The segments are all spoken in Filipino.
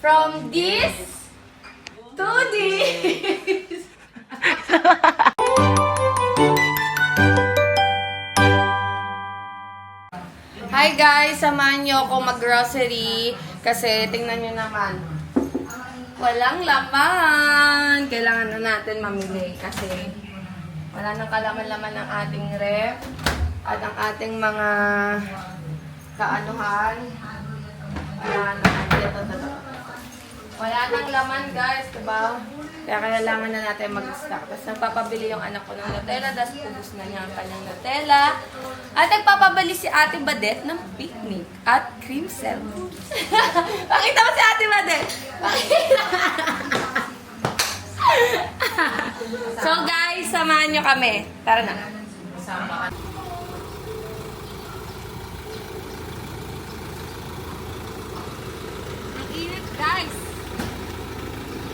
From this to this. Hi guys! Samahan niyo ako mag-grocery kasi tingnan niyo naman. Walang laman! Kailangan na natin mamili kasi wala nang kalaman-laman ng ating ref at ang ating mga kaanuhan. Wala nang laman guys, diba? Kaya kailangan na natin mag-stock. Tapos nagpapabili yung anak ko ng Nutella, tapos ubus na niya ang kanyang Nutella. At nagpapabili si Ate Badet ng picnic at cream cell. Pakita mo si Ate Badet! So guys, samahan nyo kami. Tara na. Ang init guys!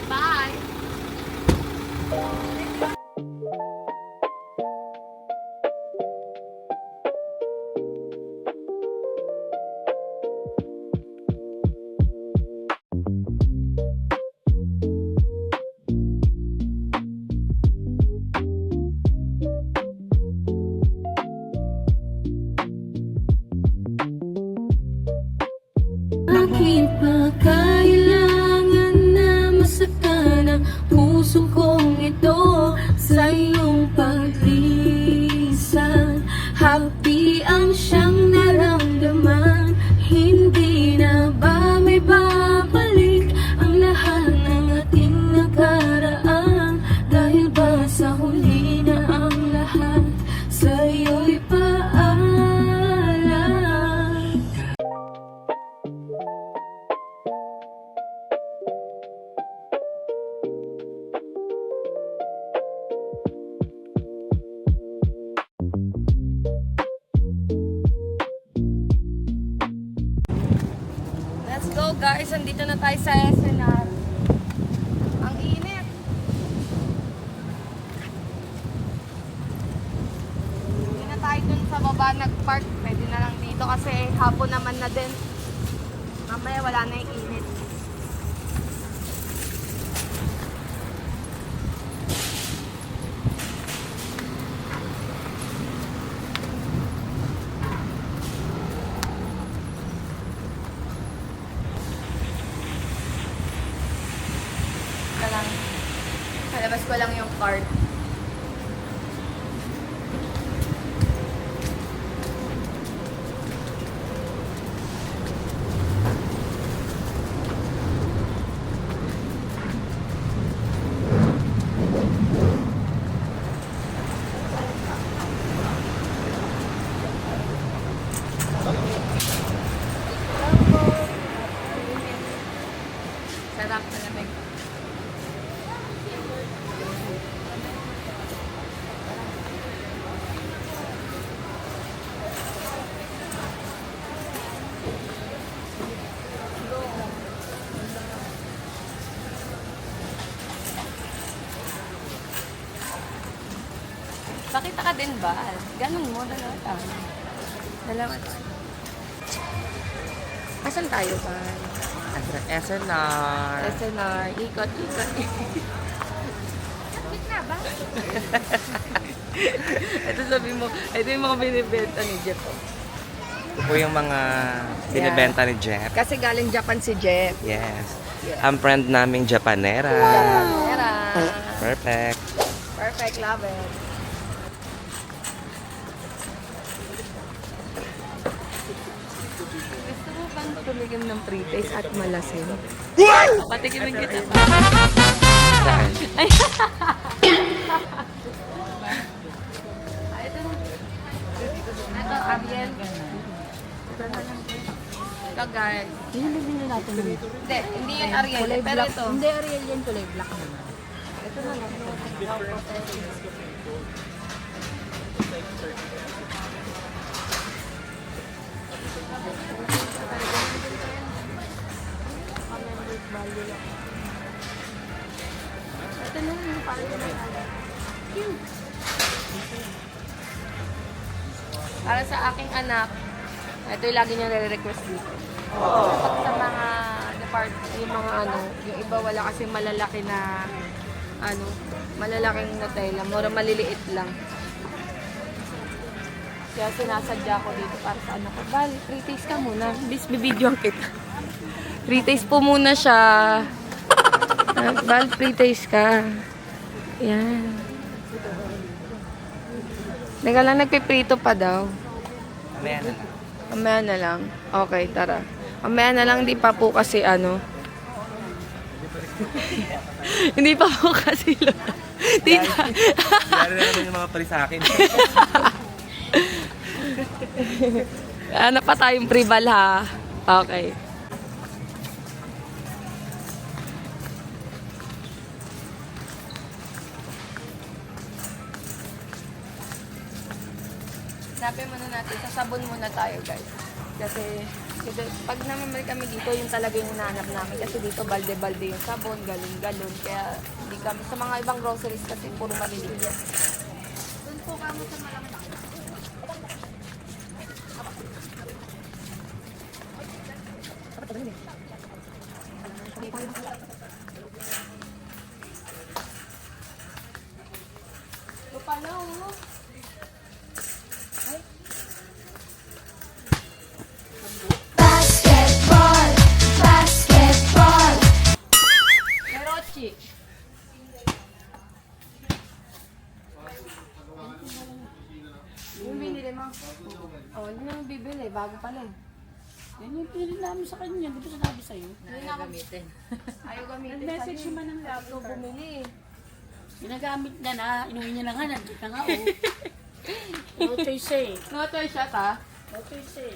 Bye! Bakit pa kailangan na masaktan ang puso kong ito sa iyong paglisan? Happy ang siyang naramdaman, hindi na ba may babalik ang lahat ng ating nakaraan? Dahil ba sa huli na ang lahat sa iyo'y paalam? Let's go guys, andito na tayo sa SNR. Ang init. Hindi na tayo dun sa baba nag-park. Pwede na lang dito kasi hapon naman na din. Mamaya wala na yung init. Palabas ko lang yung card. Sarap na lamig. Pakita ka din ba? Ganun mo, dalawa. Dalawa. Asan tayo ba? SNR. SNR. Ikot, ikot. Sakit na ba? Ito sabi mo, ito yung mga binibenta ni Jeff. Ito po yung mga binibenta ni Jeff. Kasi galing Japan si Jeff. Yes. Ang friend naming Japanera. Japanera. Perfect. Perfect, love it. Gusto mo bang tumigim ng pre-taste at malasin? Patikimin kita. Saan? Ay, ito na. Ito, Ariel. Ito, guys. Hindi natin yun. Hindi yun Ariel. Pero ito. Hindi Ariel yan, kulay black naman. Ito na lang. Ito na yung parang cute. Para sa aking anak, ito yung lagi niya nare-request dito. Pag sa mga part, yung mga ano, yung iba wala kasi malalaki na, ano, malalaking Nutella. Mura maliliit lang. Kaya sinasadya ko dito para sa anak ko. Bal, pre-taste ka muna. Bis, bibidyoan kita. Pre-taste po muna siya. Bal, pre-taste ka. Yan. Teka lang, nagpiprito pa daw. Mamaya na lang. Mamaya na lang. Okay, tara. Mamaya na lang, di pa po kasi ano. Hindi pa po kasi. Tita. Lalo na naman yung mga pali sa akin. Ano pa tayong pribal ha? Okay. Hanapin muna natin. Sasabon muna tayo, guys. Kasi pag namamali kami dito, yung talaga yung hinahanap namin. Kasi dito, balde-balde yung sabon, galon-galon. Kaya hindi kami, sa mga ibang groceries kasi puro maliliit. Doon po kamo sa malambang. Ito pala, oh. Basketball, basketball. Merochi. Yung binili mo? Oh, yun yung bibili. Bago pala eh. Yan yung pinili namin sa kanya, di ba sinabi sa'yo? Ayaw gamitin. Ayaw gamitin. Nag-message naman ng laptop. Bumili. Ginagamit na, inuwi niya na nga, nandito na nga oh. No choice eh. No choice siya ta. No choice eh.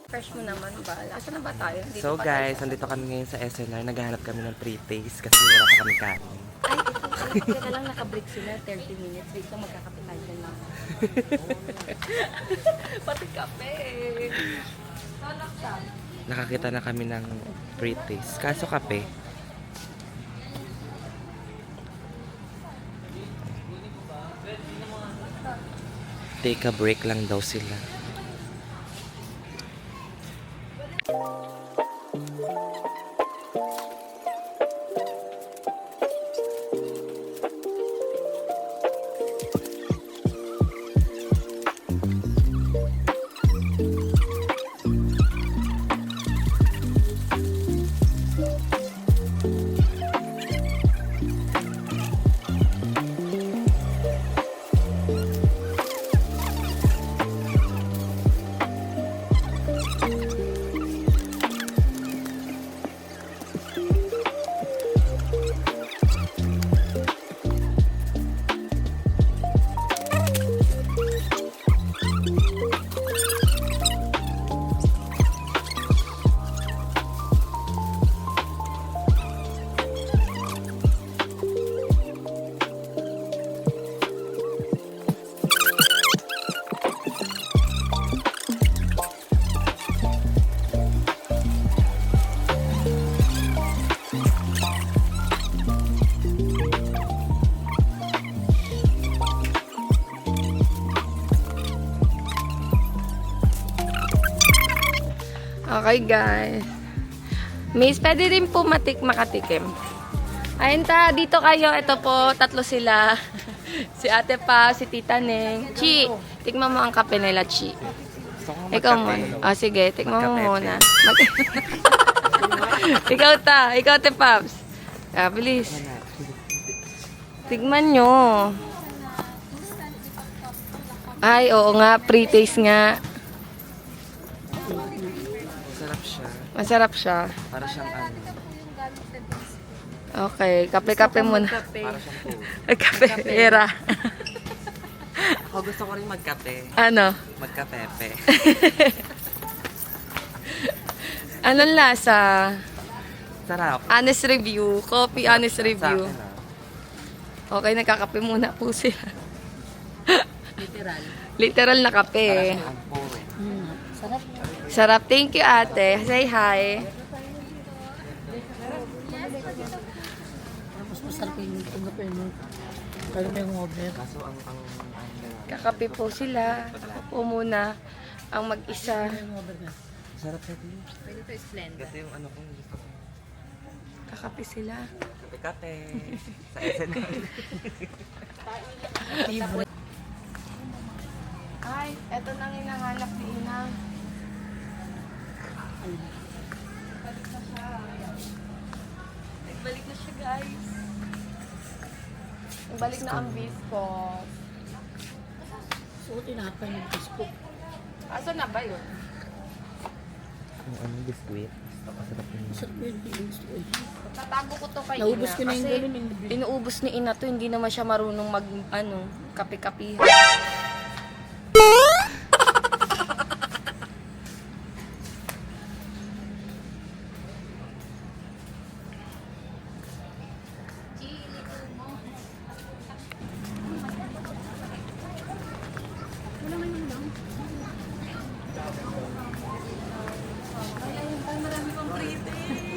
Fresh mo naman ba? Asa na ba tayo? Dito So pa guys, tayo. nandito kami ngayon sa SNR. Naghahanap kami ng pre-taste kasi wala pa kami kanin. Ay, kaya lang nakabreak sila. 30 minutes. Wait lang, magkakapitan ka lang. Pati kape. Tolak siya. Nakakita na kami ng pre-taste. Kaso kape. Take a break lang daw sila. Okay guys. Miss, pwede rin po makatikim. Ayun ta, dito kayo. Ito po, tatlo sila. Si Ate Pa, si Tita Neng. Chi, tikman mo ang kape nila, Chi. Gusto ko Ikaw magkape. muna. Ah, sige, tikman mo Magkape. muna. Ikaw ta, ikaw Ate Paps. Ah, bilis. Tigman nyo. Ay, oo nga, pre-taste nga. Masarap siya. Masarap siya. Para siyang ano. Okay, kape-kape muna. Para siyang food. Kape, era. Ako gusto ko rin magkape. Ano? Magkapepe. Anong lasa? Sarap. Honest review. Coffee honest Sa review. akin, ah. Okay, nagkakape muna po sila. Literal. Literal na Para kape. siyang ampo eh. Sarap. Sarap. Thank you, ate. Say hi. Mas masarap yung tunggapin mo. Kaya may ngober. Kaso ang Kakape po sila. Ako po muna ang mag-isa. May ngober ka. sarap na din. Pwede to Splenda. Kasi yung ano kong gusto ko. Kakape sila. Kape-kape. Sa SNL. Ay, eto nang hinahanap ni Inang. Nagbalik na siya, guys. Nagbalik na ang bispos. So, tinapay ng Facebook. Asan na ba yun? Yung ano, biskuit. Masarap yun. Masarap yun. Gusto ko eh. Tatago ko to kay Naubos Ina. ko na yung Kasi ganun. inuubos ni Ina to, hindi naman siya marunong mag, kape-kape.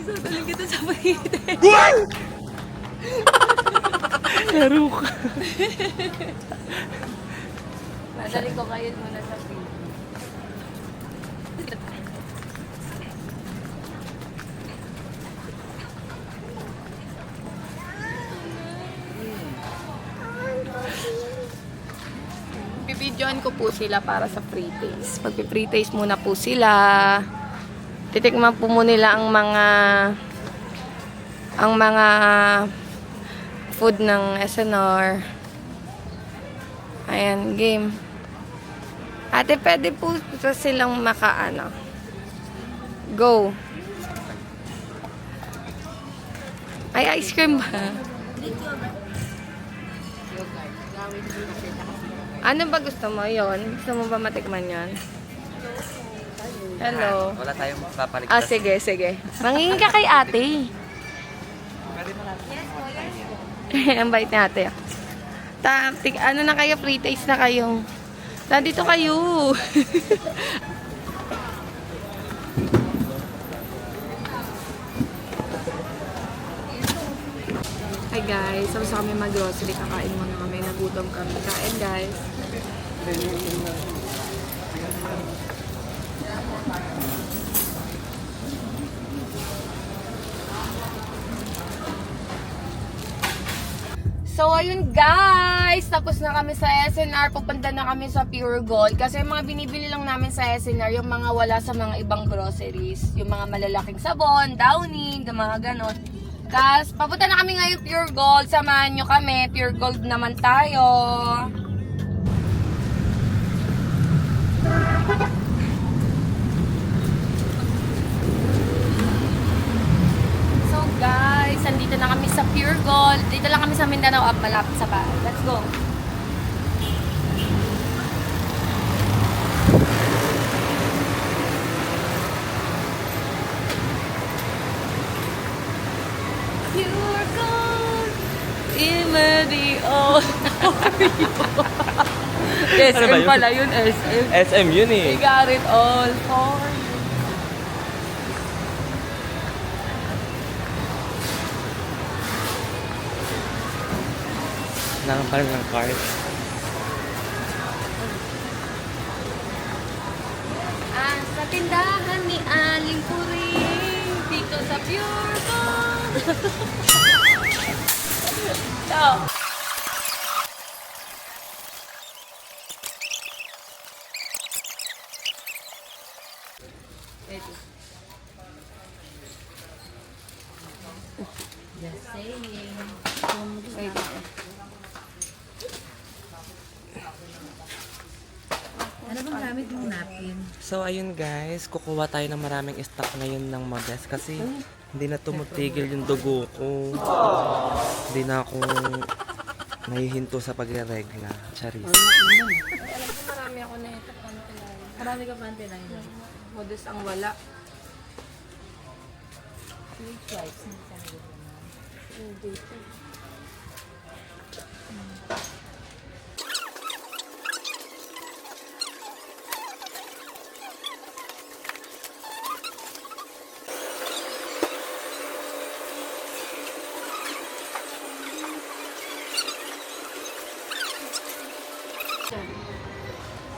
Sadaling kita sa pahite. Laro ka. Madali ko kayo muna sa pahite. Bibidyoan ko po sila para sa free taste. Magpi-free taste muna po sila. Titikman po muna nila ang mga food ng SNR. Ayan, game. Ate, pwede po silang makaano. Go. Ay, ice cream ba? Ano ba gusto mo yon? Gusto mo ba matikman yon? Hello. Wala tayong papaligtas. Ah, sige, sige. Mangingin ka kay ate. Pwede mo natin. Ang bait ni ate. Ano na kayo? Free taste na kayo. Nandito kayo. Hi guys, tapos kami mag-grocery. Kakain muna kami. Nagutom kami. Kain guys. So, ayun guys, tapos na kami sa SNR, pupunta na kami sa Pure Gold. Kasi yung mga binibili lang namin sa SNR, yung mga wala sa mga ibang groceries. Yung mga malalaking sabon, Downing, mga ganon. Tapos, papunta na kami ngayon Pure Gold. Samahan nyo kami, Pure Gold naman tayo. So guys, andito na kami sa Pure Gold. Dito lang kami sa Mindanao, malapit sa bahay. Let's go. Pure Gold, Imedio. Ano ba SM yun? pala yun, SM. SM yun We eh. got it all for you. Nakapal ng card. Sa tindahan ni Aling Puring, dito sa Pure Gold. So, ready. Just saying. Wait. Ano bang gamit mong napkin? So ayun guys, kukuha tayo ng maraming stock ngayon ng Modest kasi hindi na tumutigil yung dugo ko. Hindi na ako nahihinto sa pagre-regla. Charis. Alam ko marami ako na ito. Marami ka pante na yun. Modus ang wala.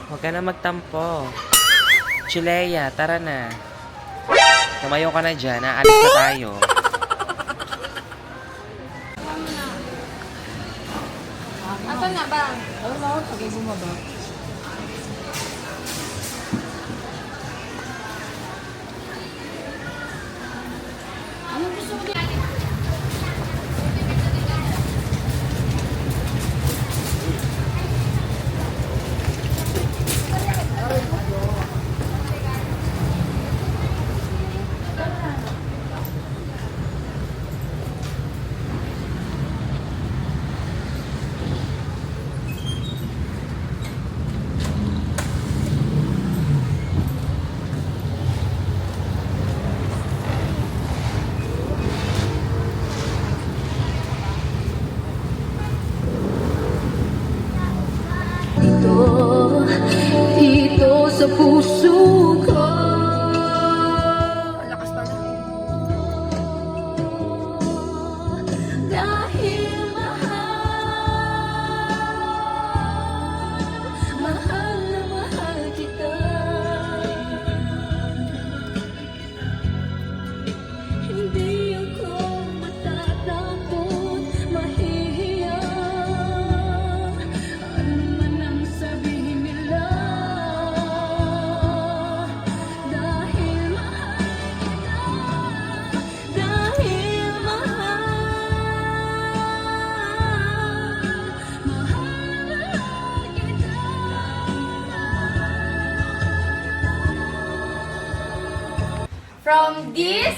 Huwag ka na magtampo. Chileya, tara na. Tumayo ka na dyan, aalis na tayo. Ato na ba? Ano ba ako? Pag bumaba. Anong gusto mo niya? Dito sa puso ko. Ang lakas pala. Dahil mahal na mahal kita. Hindi ako matatakot, mahihiya. Ano man ang sabihin nila. Dahil mahal kita. Dahil mahal kita. From this